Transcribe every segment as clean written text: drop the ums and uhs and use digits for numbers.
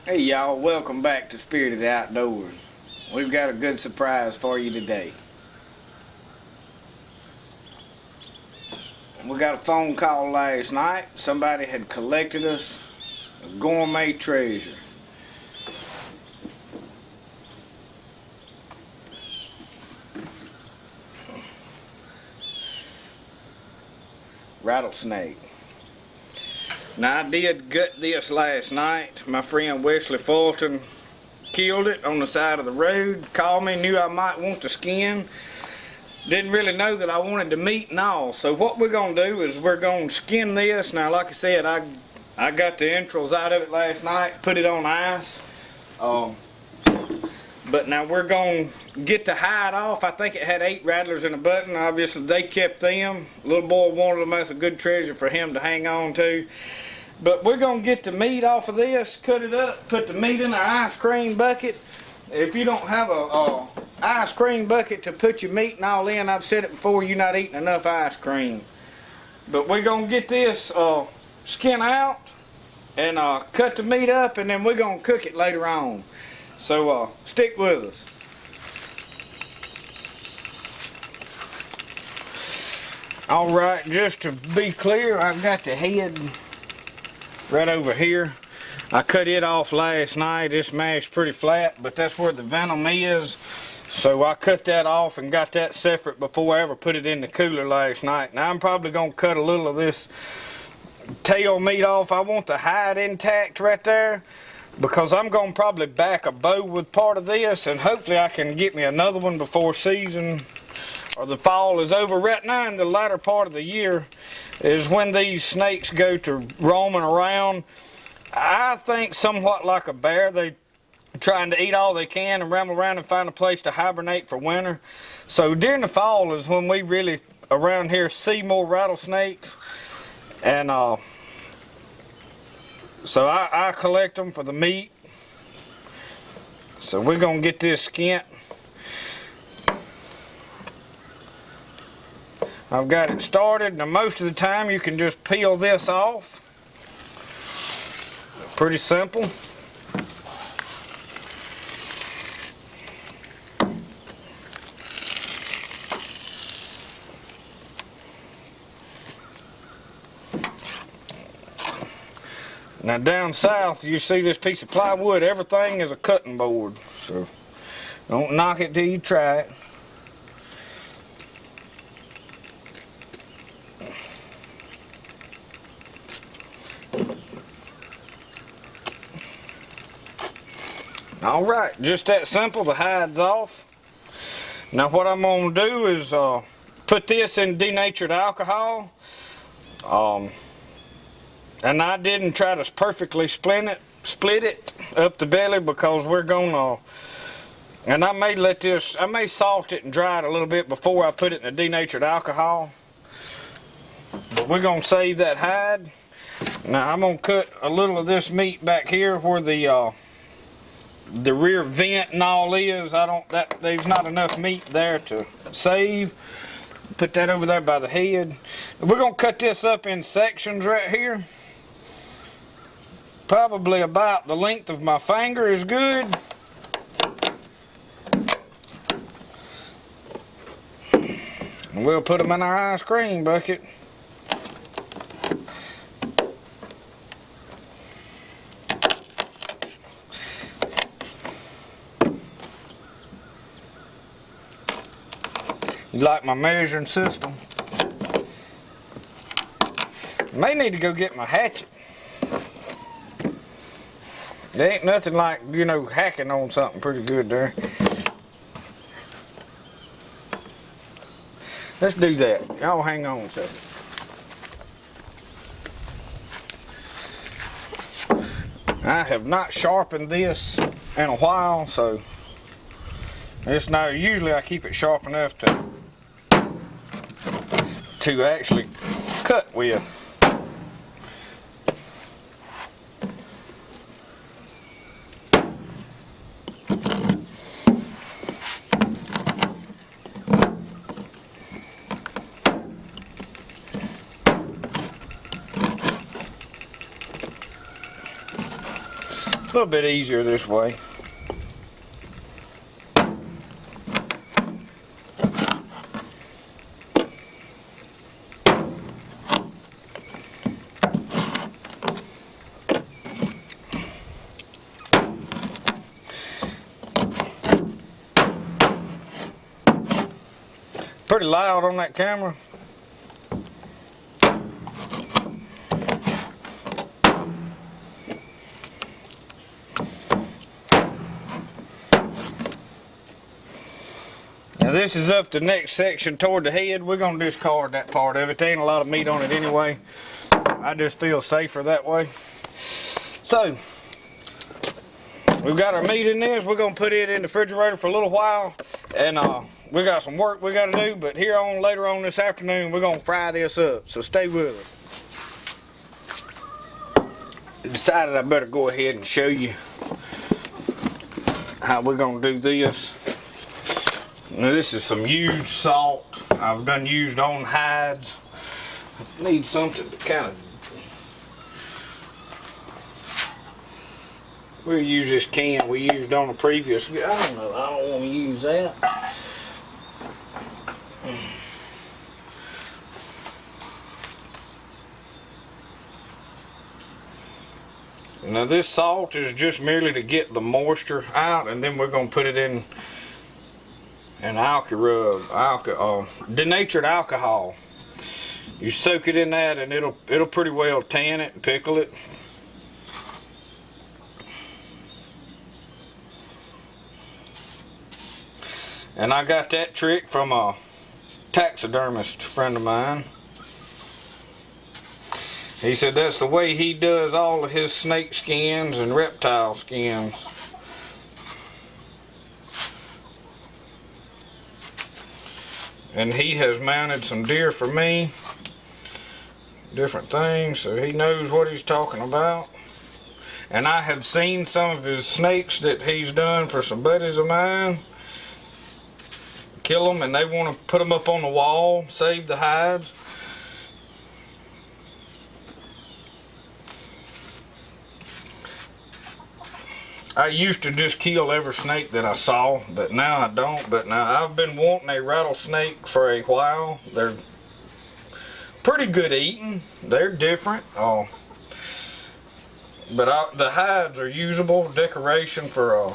Hey y'all, welcome back to Spirit of the Outdoors. We've got a good surprise for you today. We got a phone call last night. Somebody had collected us a gourmet treasure. Rattlesnake. Now I did gut this last night. My friend Wesley Fulton killed it on the side of the road, called me, knew I might want the skin. Didn't really know that I wanted the meat and all. So what we're going to do is we're going to skin this. Now like I said, I got the entrails out of it last night, put it on ice. But now we're going to get the hide off. I think it had 8 rattlers in a button. Obviously they kept them. Little boy wanted them. That's a good treasure for him to hang on to. But we're going to get the meat off of this, cut it up, put the meat in our ice cream bucket. If you don't have a ice cream bucket to put your meat and all in, I've said it before, you're not eating enough ice cream. But we're going to get this skin out and cut the meat up, and then we're going to cook it later on. So stick with us. Alright, just to be clear, I've got the head right over here. I cut it off last night. It's mashed pretty flat, but that's where the venom is. So I cut that off and got that separate before I ever put it in the cooler last night. Now I'm probably going to cut a little of this tail meat off. I want the hide intact right there, because I'm going to probably back a bow with part of this, and hopefully I can get me another one before season or the fall is over. Right now in the latter part of the year is when these snakes go to roaming around. I think somewhat like a bear, they trying to eat all they can and ramble around and find a place to hibernate for winter. So during the fall is when we really around here see more rattlesnakes, and so I collect them for the meat. So we're gonna get this skint. I've got it started. Now most of the time you can just peel this off. Pretty simple. Now down south you see this piece of plywood, everything is a cutting board. So don't knock it till you try it. Alright, just that simple. The hide's off. Now what I'm going to do is put this in denatured alcohol. And I didn't try to perfectly split it up the belly, because we're going to, and I may salt it and dry it a little bit before I put it in the denatured alcohol. But we're going to save that hide. Now I'm going to cut a little of this meat back here where the rear vent and all is. There's not enough meat there to save. Put that over there by the head. We're going to cut this up in sections right here. Probably about the length of my finger is good. And we'll put them in our ice cream bucket. You like my measuring system? May need to go get my hatchet. There ain't nothing like, you know, hacking on something pretty good there. Let's do that. Y'all hang on a second. I have not sharpened this in a while, so it's not, usually I keep it sharp enough to actually cut with. little bit easier this way. Pretty loud on that camera. Now this is up the next section toward the head. We're going to discard that part of it. There ain't a lot of meat on it anyway. I just feel safer that way. So, we've got our meat in this. We're going to put it in the refrigerator for a little while. And we got some work we got to do. But later on this afternoon, we're going to fry this up. So stay with us. I decided I better go ahead and show you how we're going to do this. Now this is some used salt I've done used on hides. I need something to kind of, we'll use this can we used on the previous, I don't know, I don't want to use that. Now this salt is just merely to get the moisture out, and then we're going to put it in an denatured alcohol. You soak it in that and it'll pretty well tan it and pickle it. And I got that trick from a taxidermist friend of mine. He said that's the way he does all of his snake skins and reptile skins. And he has mounted some deer for me, different things, so he knows what he's talking about. And I have seen some of his snakes that he's done for some buddies of mine. Kill them and they want to put them up on the wall, save the hides. I used to just kill every snake that I saw, but now I don't. But now I've been wanting a rattlesnake for a while. They're pretty good eating. They're different. But the hides are usable, decoration for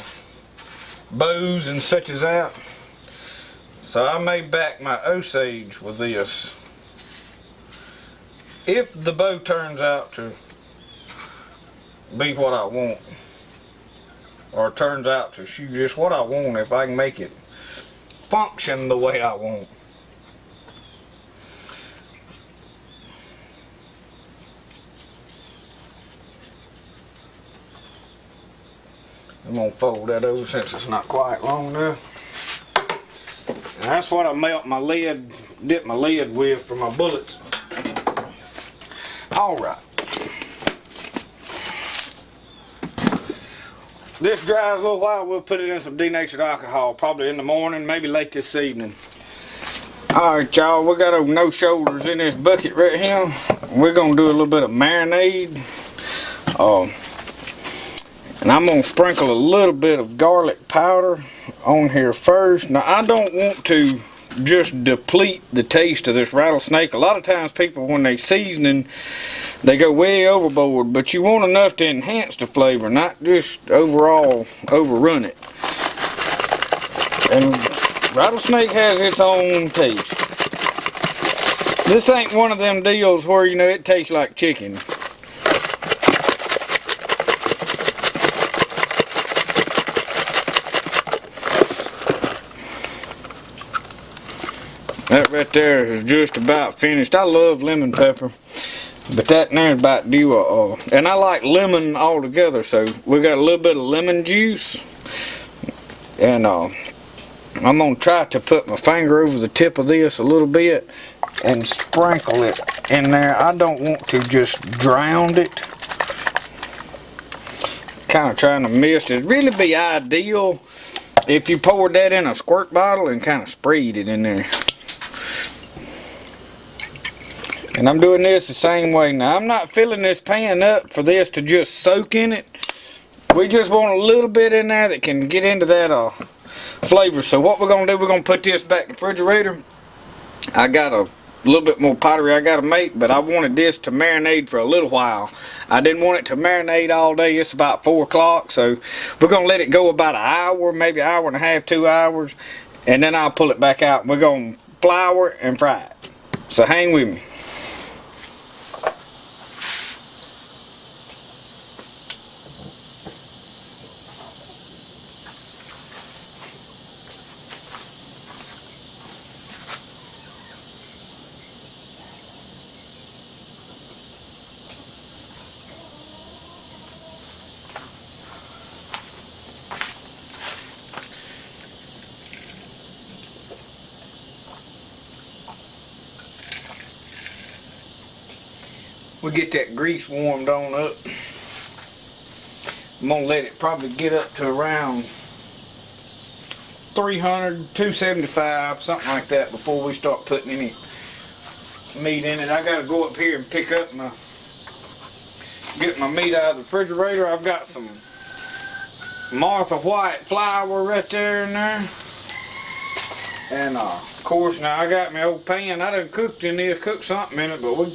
bows and such as that. So I may back my Osage with this. If the bow turns out to be what I want. Or turns out to shoot just what I want, if I can make it function the way I want. I'm going to fold that over since it's not quite long enough. And that's what I melt my lid, dip my lid with for my bullets. Alright. This dries a little while, we'll put it in some denatured alcohol, probably in the morning, maybe late this evening. Alright y'all, we got no shoulders in this bucket right here. We're going to do a little bit of marinade. And I'm going to sprinkle a little bit of garlic powder on here first. Now I don't want to just deplete the taste of this rattlesnake. A lot of times people, when they seasoning, they go way overboard, but you want enough to enhance the flavor, not just overall overrun it. And rattlesnake has its own taste. This ain't one of them deals where, you know, it tastes like chicken. That right there is just about finished. I love lemon pepper, but that there is about due. And I like lemon altogether, so we got a little bit of lemon juice. And I'm gonna try to put my finger over the tip of this a little bit and sprinkle it in there. I don't want to just drown it. Kind of trying to mist it. It'd really be ideal if you poured that in a squirt bottle and kind of sprayed it in there. And I'm doing this the same way. Now I'm not filling this pan up for this to just soak in it. We just want a little bit in there that can get into that flavor. So what we're going to do, we're going to put this back in the refrigerator. I got a little bit more pottery I got to make, but I wanted this to marinate for a little while. I didn't want it to marinate all day. It's about 4 o'clock, so we're going to let it go about an hour, maybe an hour and a half, 2 hours, and then I'll pull it back out. We're going to flour and fry it. So hang with me. We get that grease warmed on up. I'm gonna let it probably get up to around 300, 275, something like that before we start putting any meat in it. I gotta go up here and pick up get my meat out of the refrigerator. I've got some Martha White flour right there in there. And of course now I got my old pan. I done cooked in there, cooked something in it, but we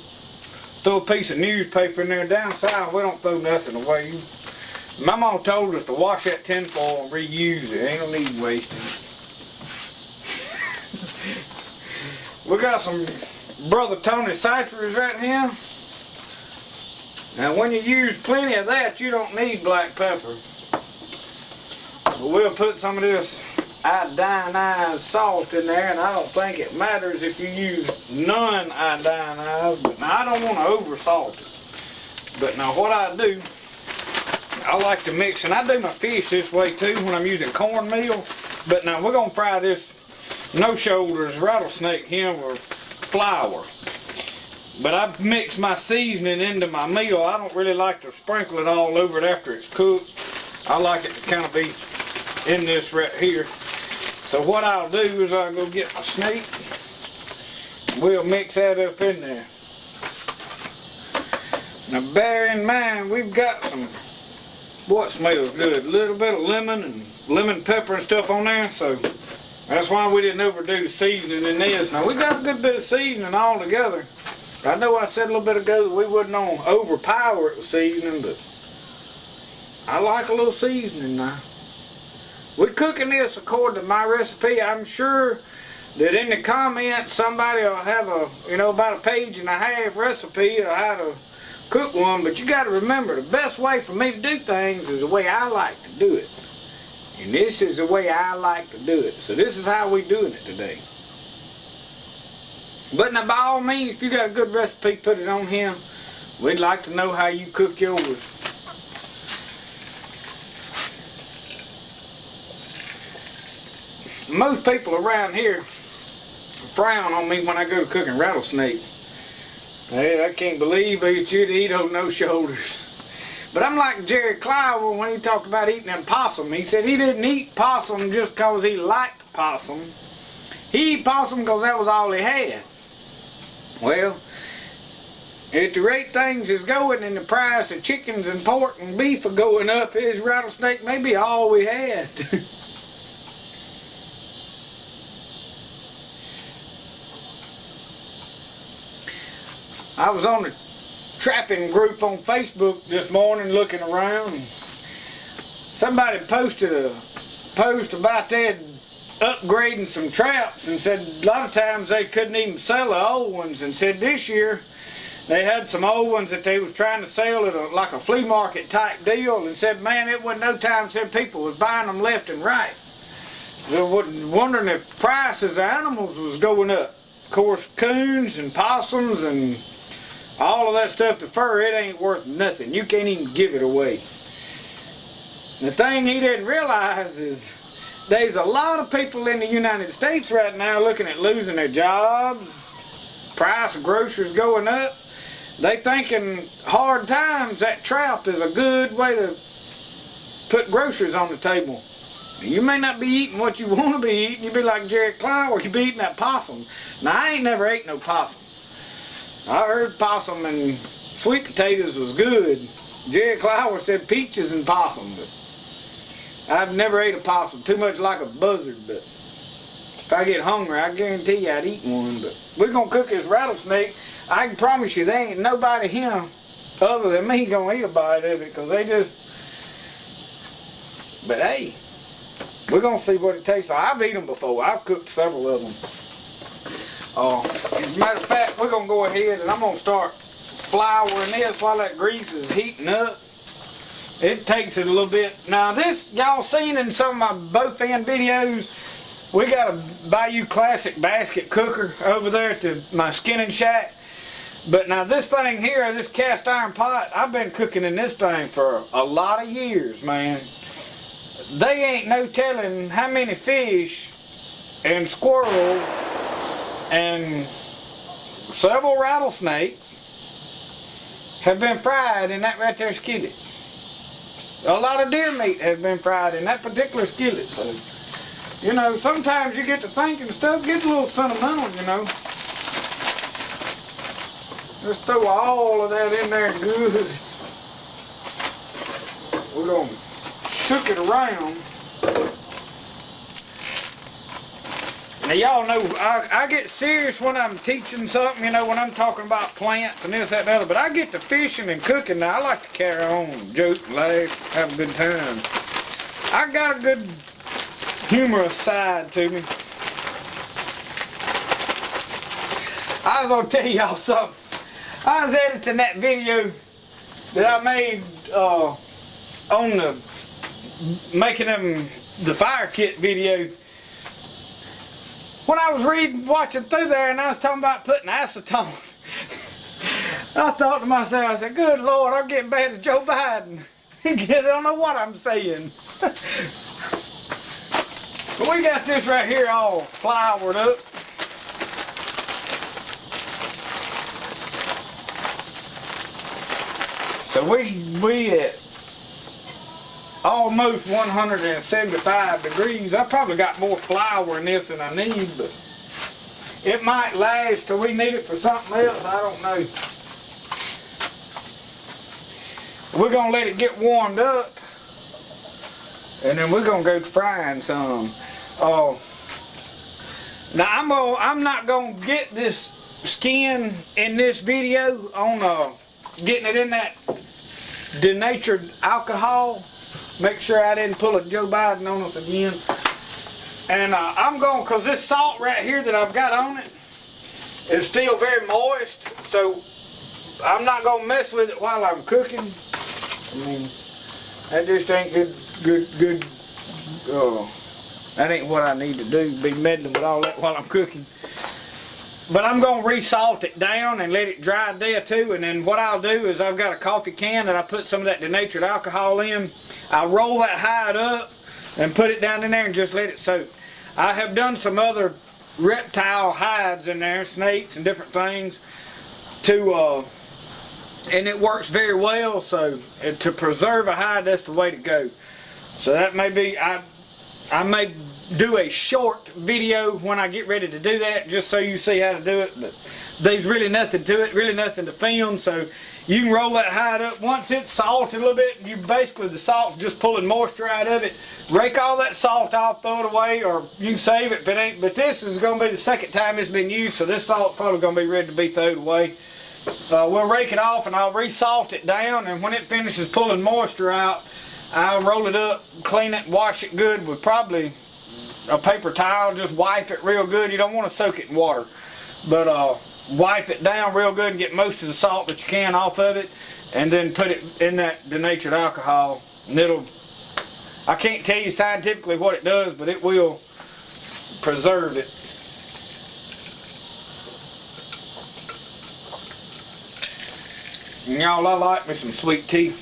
throw a piece of newspaper in there. Down south we don't throw nothing away. My mom told us to wash that tin foil and reuse it. Ain't no need wasting it. We got some Brother Tony citrus right here. Now when you use plenty of that, you don't need black pepper. But we'll put some of this iodinized salt in there, and I don't think it matters if you use non-iodinized, but now I don't want to over salt it. But now what I do, I like to mix, and I do my fish this way too when I'm using cornmeal. But now we're going to fry this no shoulders rattlesnake here with flour. But I mix my seasoning into my meal. I don't really like to sprinkle it all over it after it's cooked. I like it to kind of be in this right here. So what I'll do is I'll go get my snake. We'll mix that up in there. Now bear in mind we've got some, what smells good, a little bit of lemon and lemon pepper and stuff on there. So that's why we didn't overdo the seasoning in this. Now we got a good bit of seasoning all together. I know I said a little bit ago that we wouldn't overpower it with seasoning, but I like a little seasoning now. We're cooking this according to my recipe. I'm sure that in the comments somebody will have about a page and a half recipe of how to cook one, but you got to remember the best way for me to do things is the way I like to do it. And this is the way I like to do it. So this is how we're doing it today. But now by all means, if you got a good recipe, put it on here. We'd like to know how you cook yours. Most people around here frown on me when I go to cooking rattlesnake. Hey, I can't believe that you'd eat those no shoulders. But I'm like Jerry Clywer when he talked about eating them possum. He said he didn't eat possum just because he liked possum. He ate possum because that was all he had. Well, at the rate things is going and the price of chickens and pork and beef are going up, his rattlesnake may be all we had. I was on the trapping group on Facebook this morning looking around. Somebody posted a post about that upgrading some traps and said a lot of times they couldn't even sell the old ones, and said this year they had some old ones that they was trying to sell at like a flea market type deal, and said man it wasn't no time, said people was buying them left and right. They were wondering if prices of animals was going up. Of course coons and possums and all of that stuff, the fur, it ain't worth nothing. You can't even give it away. The thing he didn't realize is there's a lot of people in the United States right now looking at losing their jobs, price of groceries going up. They thinking hard times, that trap is a good way to put groceries on the table. You may not be eating what you want to be eating. You be like Jerry Clywer, you be eating that possum. Now I ain't never ate no possum. I heard possum and sweet potatoes was good, Jerry Clower said peaches and possum, but I've never ate a possum. Too much like a buzzard, but if I get hungry, I guarantee you I'd eat one. But we're gonna cook this rattlesnake. I can promise you there ain't nobody here other than me gonna eat a bite of it, because they just. But hey, we're gonna see what it tastes like. I've eaten them before. I've cooked several of them. As a matter of fact, we're gonna go ahead and I'm gonna start flouring this while that grease is heating up. It takes it a little bit. Now this, y'all seen in some of my both end videos, we got a Bayou Classic basket cooker over there at my skinning shack. But now this thing here, this cast iron pot, I've been cooking in this thing for a lot of years, man. They ain't no telling how many fish and squirrels and several rattlesnakes have been fried in that right there skillet. A lot of deer meat has been fried in that particular skillet. So, you know, sometimes you get to thinking stuff gets a little sentimental, you know. Just throw all of that in there good. We're going to shook it around. Now y'all know I get serious when I'm teaching something, you know, when I'm talking about plants and this, that, and the other. But I get to fishing and cooking now. I like to carry on, joke, laugh, have a good time. I got a good humorous side to me. I was going to tell y'all something. I was editing that video that I made on the making them the fire kit video. When I was watching through there and I was talking about putting acetone, I thought to myself, I said, good Lord, I'm getting bad as Joe Biden. I don't know what I'm saying. But we got this right here all floured up. So we at almost 175 degrees. I probably got more flour in this than I need, but it might last till we need it for something else. I don't know. We're gonna let it get warmed up, and then we're gonna go frying some. Now I'm not gonna get this skin in this video on getting it in that denatured alcohol. Make sure I didn't pull a Joe Biden on us again. And I'm going, because this salt right here that I've got on it is still very moist, so I'm not going to mess with it while I'm cooking. I mean, that just ain't good. That ain't what I need to do, be meddling with all that while I'm cooking. But I'm going to re-salt it down and let it dry there too. And then what I'll do is I've got a coffee can that I put some of that denatured alcohol in. I'll roll that hide up and put it down in there and just let it soak. I have done some other reptile hides in there, snakes and different things, and it works very well. So to preserve a hide, that's the way to go. So that may be, I may do a short video when I get ready to do that, just so you see how to do it. But there's really nothing to it, really nothing to film. So you can roll that hide up. Once it's salted a little bit, the salt's just pulling moisture out of it. Rake all that salt off, throw it away, or you can save it if it ain't. But this is going to be the second time it's been used, so this salt's probably going to be ready to be thrown away. We'll rake it off and I'll re-salt it down, and when it finishes pulling moisture out, I'll roll it up, clean it, wash it good with probably a paper towel. Just wipe it real good. You don't want to soak it in water, but wipe it down real good and get most of the salt that you can off of it, and then put it in that denatured alcohol, and I can't tell you scientifically what it does, but it will preserve it. And y'all, I like me some sweet tea.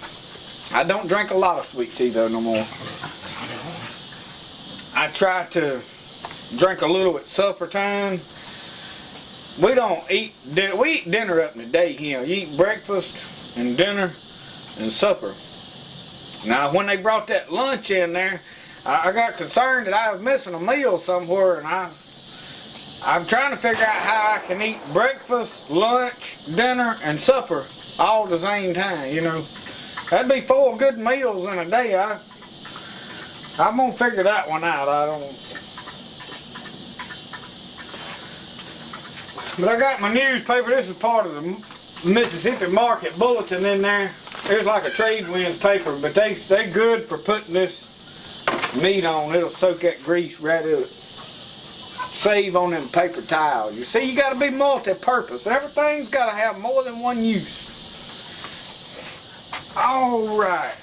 I don't drink a lot of sweet tea though no more. I try to drink a little at supper time. We don't eat dinner. We eat dinner up in the day here. You eat breakfast and dinner and supper. Now when they brought that lunch in there, I got concerned that I was missing a meal somewhere, and I'm trying to figure out how I can eat breakfast, lunch, dinner, and supper all at the same time, you know. That'd be 4 good meals in a day. I'm gonna figure that one out. But I got my newspaper. This is part of the Mississippi Market Bulletin in there. There's like a trade winds paper, but they good for putting this meat on. It'll soak that grease right up. Save on them paper towels. You see, you got to be multi-purpose. Everything's got to have more than one use. All right.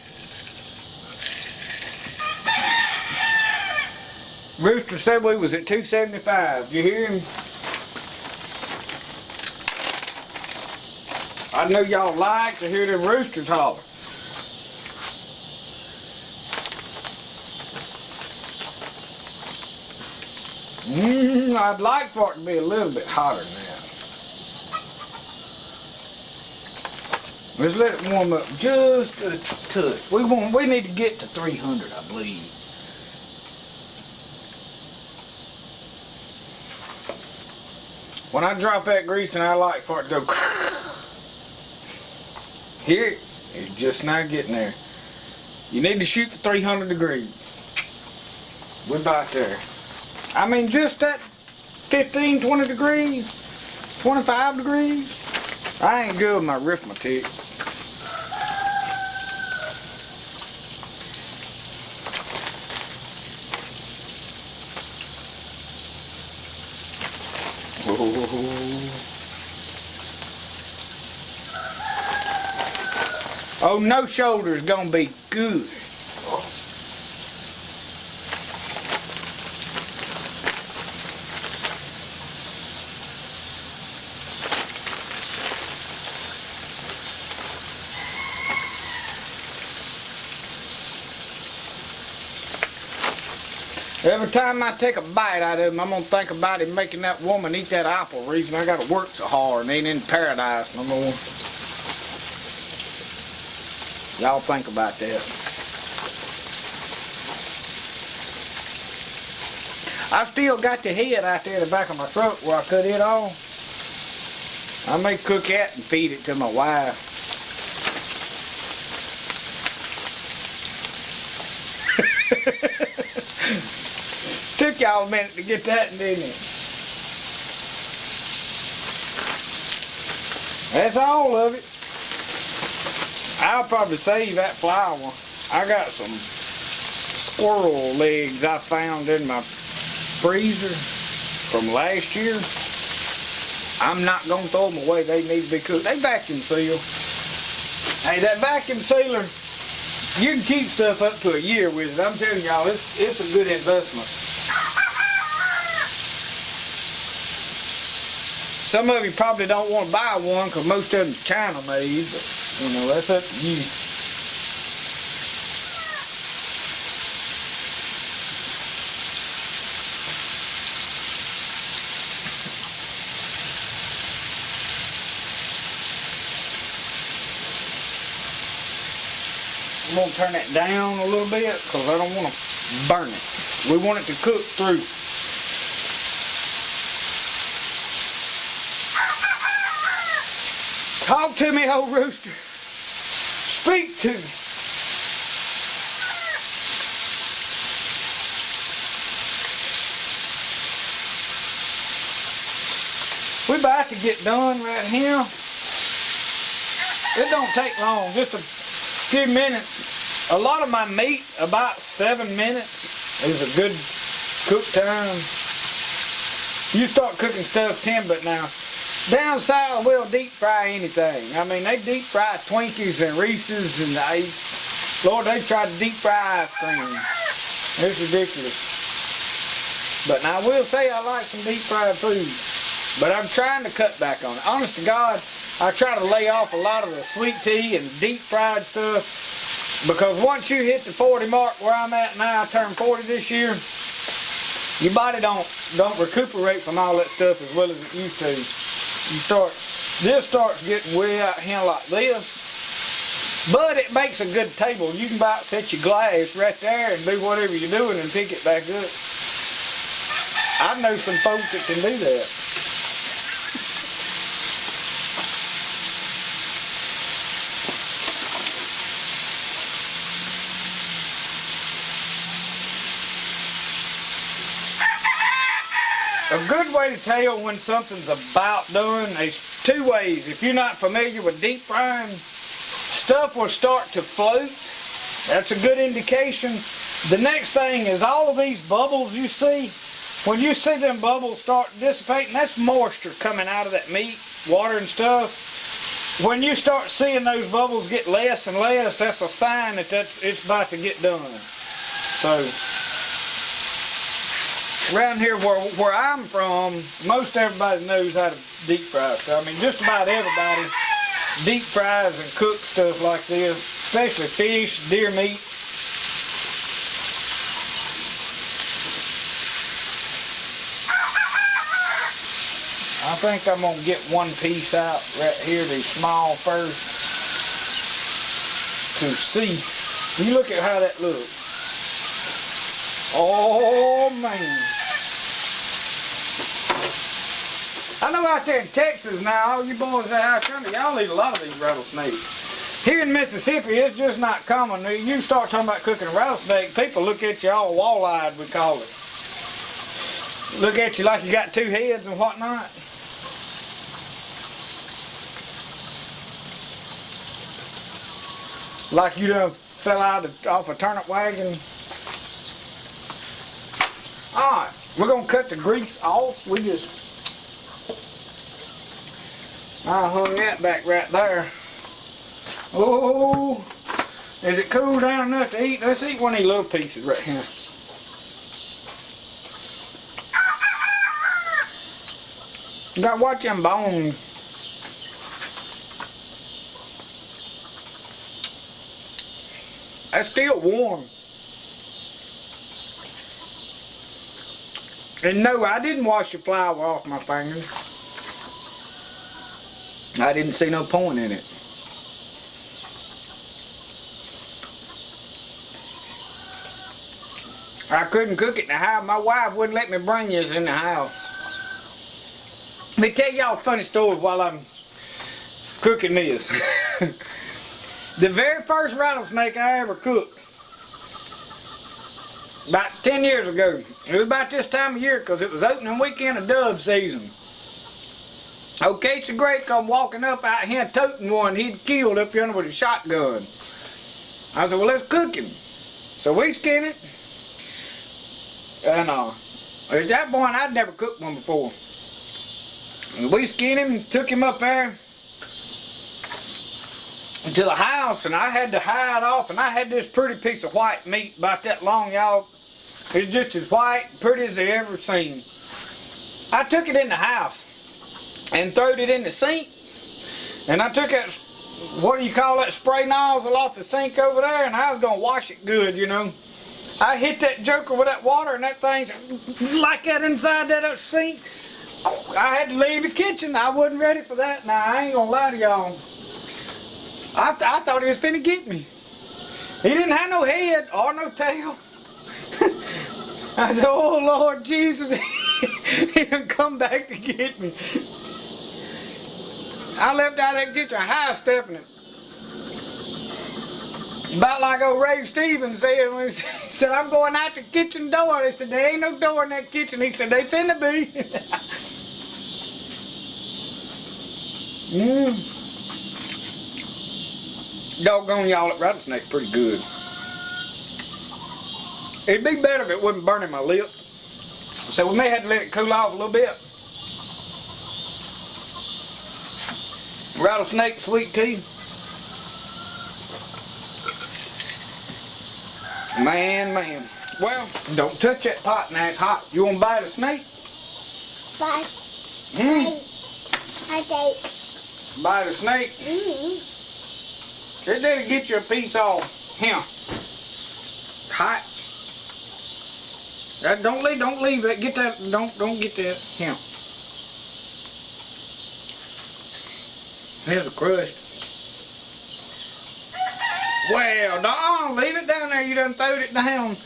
Rooster said we was at 275. Did you hear him? I know y'all like to hear them roosters holler. I'd like for it to be a little bit hotter than that. Let's let it warm up just a touch. We need to get to 300, I believe. When I drop that grease in, I like for it to go. Here, it's just not getting there. You need to shoot for 300 degrees. We're about there. I mean, just that 15, 20 degrees, 25 degrees. I ain't good with my arithmetic. Oh, no shoulder's gonna be good. Every time I take a bite out of him, I'm gonna think about him making that woman eat that apple. Reason I gotta work so hard and ain't in paradise no more. Y'all think about that. I've still got the head out there in the back of my truck where I cut it off. I may cook that and feed it to my wife. Took y'all a minute to get that, didn't it? That's all of it. I'll probably save that flour. I got some squirrel legs I found in my freezer from last year. I'm not going to throw them away. They need to be cooked. They vacuum seal. Hey, that vacuum sealer, you can keep stuff up to a year with it. I'm telling y'all, it's a good investment. Some of you probably don't want to buy one because most of them's China made, but you know, that's up to you. I'm going to turn that down a little bit because I don't want to burn it. We want it to cook through. Talk to me, old rooster. Speak to me. We're about to get done right here. It don't take long, just a few minutes. A lot of my meat, about 7 minutes, is a good cook time. You start cooking stuff 10, but now, down south we'll deep fry anything. I mean, they deep fry Twinkies and Reese's and Lord, they try to deep fry ice cream. It's ridiculous. But now I will say I like some deep fried food. But I'm trying to cut back on it. Honest to God, I try to lay off a lot of the sweet tea and deep fried stuff. Because once you hit the 40 mark where I'm at now, I turned 40 this year, your body don't recuperate from all that stuff as well as it used to. This starts getting way out here like this, but it makes a good table. You can about set your glass right there and do whatever you're doing and pick it back up. I know some folks that can do that. good way to tell when something's about done is 2 ways. If you're not familiar with deep frying, stuff will start to float. That's a good indication. The next thing is all of these bubbles you see. When you see them bubbles start dissipating, that's moisture coming out of that meat, water and stuff. When you start seeing those bubbles get less and less, that's a sign that it's about to get done. So, around here where I'm from, most everybody knows how to deep fry stuff. I mean, just about everybody deep fries and cooks stuff like this, especially fish, deer meat. I think I'm going to get one piece out right here, these small first, to see. You look at how that looks. Oh, man. I know out there in Texas now, all you boys out here, country, y'all eat a lot of these rattlesnakes. Here in Mississippi, it's just not common. You start talking about cooking a rattlesnake, people look at you all wall-eyed, we call it. Look at you like you got 2 heads and whatnot. Like you done fell out off a turnip wagon. Alright, we're going to cut the grease off. I hung that back right there. Oh, is it cool down enough to eat? Let's eat one of these little pieces right here. You got to watch them bones. That's still warm. And no, I didn't wash the flour off my fingers. I didn't see no point in it. I couldn't cook it in the house. My wife wouldn't let me bring this in the house. Let me tell y'all a funny story while I'm cooking this. The very first rattlesnake I ever cooked, about 10 years ago, it was about this time of year because it was opening weekend of dove season. Old Casey Gray come walking up out here toting one he'd killed up yonder with a shotgun. I said, well, let's cook him. So we skinned it. And at that point, I'd never cooked one before. And we skinned him and took him up there to the house, and I had to hide off, and I had this pretty piece of white meat about that long, y'all. It's just as white, pretty as they ever seen. I took it in the house and throwed it in the sink, and I took that, what do you call that, spray nozzle off the sink over there, and I was gonna wash it good, you know. I hit that joker with that water, and that thing's like that inside that sink. I had to leave the kitchen. I wasn't ready for that. Now, I ain't gonna lie to y'all. I thought he was finna get me. He didn't have no head or no tail. I said, oh Lord Jesus, he done come back to get me. I left out of that kitchen high stepping it. About like old Ray Stevens said when he said, I'm going out the kitchen door. They said, there ain't no door in that kitchen. He said, they finna be. Doggone y'all, that rattlesnake's pretty good. It'd be better if it wasn't burning my lips. So we may have to let it cool off a little bit. Rattlesnake sweet tea. Man. Well, don't touch that pot now, it's hot. You want to bite a snake? Bite. Bite a snake? It did get you a piece off him. Hot. Don't leave that. Get that. Don't get that him. Here's a crust. Well, don't leave it down there. You done throwed it down.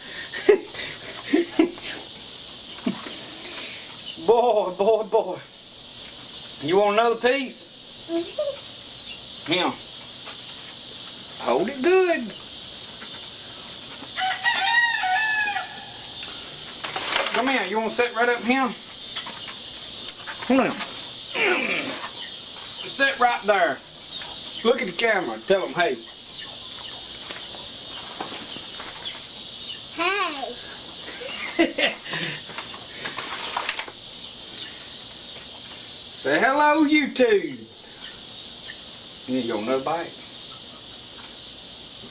Boy. You want another piece? Here. Hold it good. Come here. You want to sit right up here? Come on. Sit right there. Look at the camera. Tell them, hey. Hey. Say hello, YouTube. You ain't gonna no bite.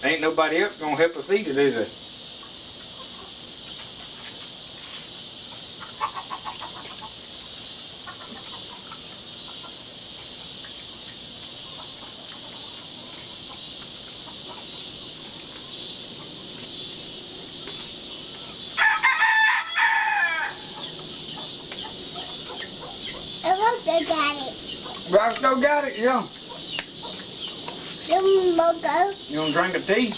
Ain't nobody else gonna help us eat it, is there? They got it. Roscoe got it, yeah. You want to go? You want to drink a tea?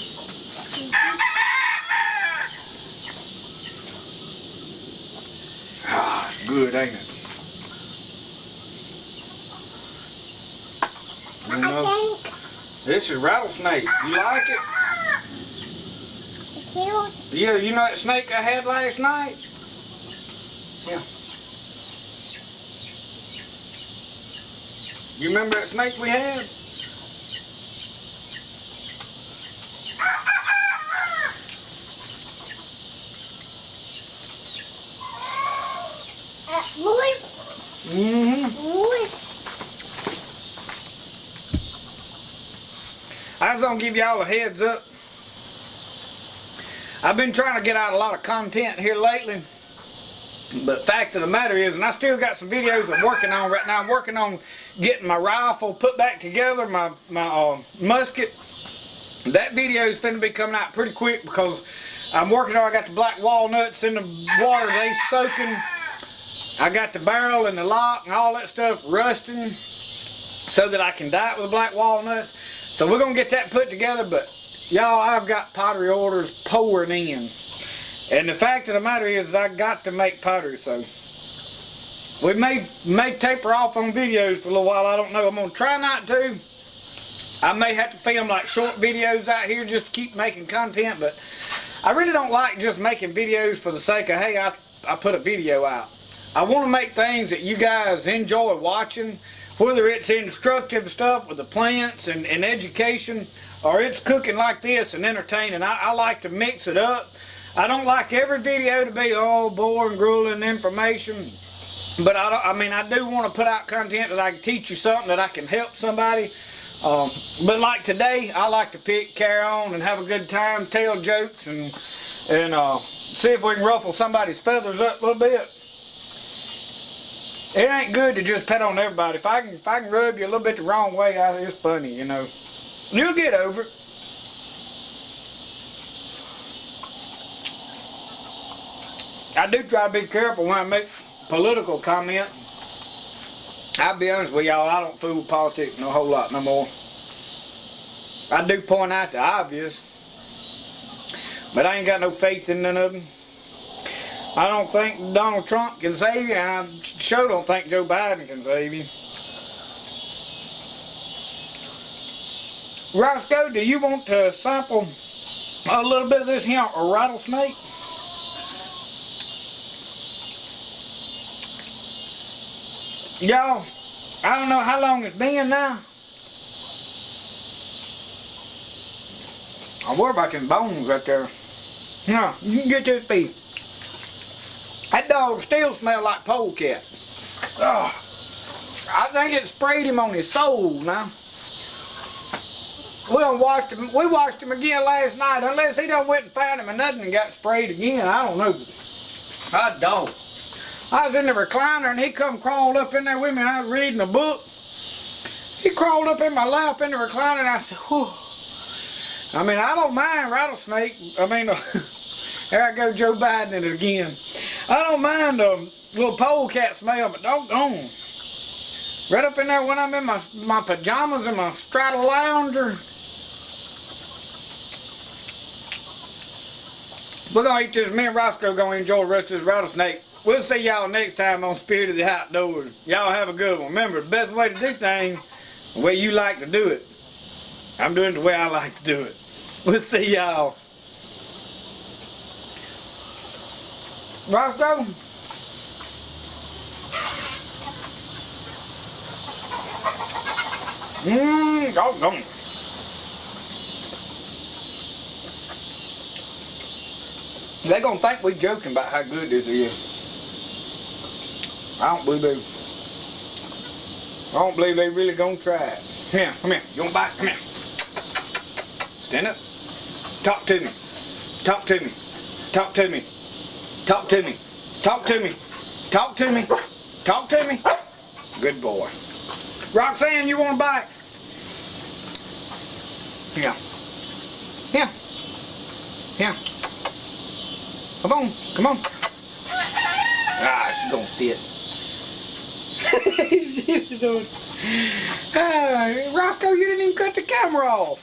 Ah, it's good, ain't it? You know, I think this is rattlesnake. You like it? it's cute. Yeah, you know that snake I had last night? Yeah. You remember that snake we had? Voice. Voice. I was gonna give y'all a heads up. I've been trying to get out a lot of content here lately. But fact of the matter is, and I still got some videos I'm working on right now. I'm working on getting my rifle put back together, my musket. That video is finna be coming out pretty quick because I'm working on, I got the black walnuts in the water, they soaking. I got the barrel and the lock and all that stuff rusting so that I can dye it with black walnuts. So we're gonna get that put together, but y'all, I've got pottery orders pouring in. And the fact of the matter is, I got to make pottery, so we may taper off on videos for a little while. I don't know. I'm going to try not to. I may have to film like short videos out here just to keep making content, but I really don't like just making videos for the sake of, hey, I put a video out. I want to make things that you guys enjoy watching, whether it's instructive stuff with the plants and education, or it's cooking like this and entertaining. I like to mix it up. I don't like every video to be all boring, grueling information, but I do want to put out content that I can teach you something, that I can help somebody. But like today, I like to carry on and have a good time, tell jokes, and see if we can ruffle somebody's feathers up a little bit. It ain't good to just pet on everybody. If I can rub you a little bit the wrong way, it's funny, you know. You'll get over it. I do try to be careful when I make political comment. I'll be honest with y'all, I don't fool with politics no whole lot no more. I do point out the obvious, but I ain't got no faith in none of them. I don't think Donald Trump can save you, and I sure don't think Joe Biden can save you. Roscoe, do you want to sample a little bit of this here rattlesnake? Y'all, I don't know how long it's been now. I worry about them bones right there. No, you can get this piece. That dog still smells like polecat. Oh, I think it sprayed him on his soul now. We watched him again last night, unless he done went and found him and nothing and got sprayed again. I don't know. Hot dog. I was in the recliner and he come crawled up in there with me and I was reading a book. He crawled up in my lap in the recliner and I said, whew. I mean, I don't mind rattlesnake. I mean, there I go Joe Biden in it again. I don't mind a little polecat smell, but doggone. Right up in there when I'm in my pajamas and my straddle lounger. We're going to eat this. Me and Roscoe going to enjoy the rest of this rattlesnake. We'll see y'all next time on Spirit of the Outdoors. Y'all have a good one. Remember, the best way to do things, the way you like to do it. I'm doing it the way I like to do it. We'll see y'all. Roscoe? Doggone. They gonna think we joking about how good this is. I don't believe they. I don't believe they really gonna try it. Come here, come here. You want a bite? Come here. Stand up. Talk to me. Talk to me. Talk to me. Talk to me. Talk to me. Talk to me. Talk to me. Good boy. Roxanne, you want a bite? Yeah. Yeah. Yeah. Come on. Come on. Ah, she's gonna sit. She's doing. Roscoe, you didn't even cut the camera off.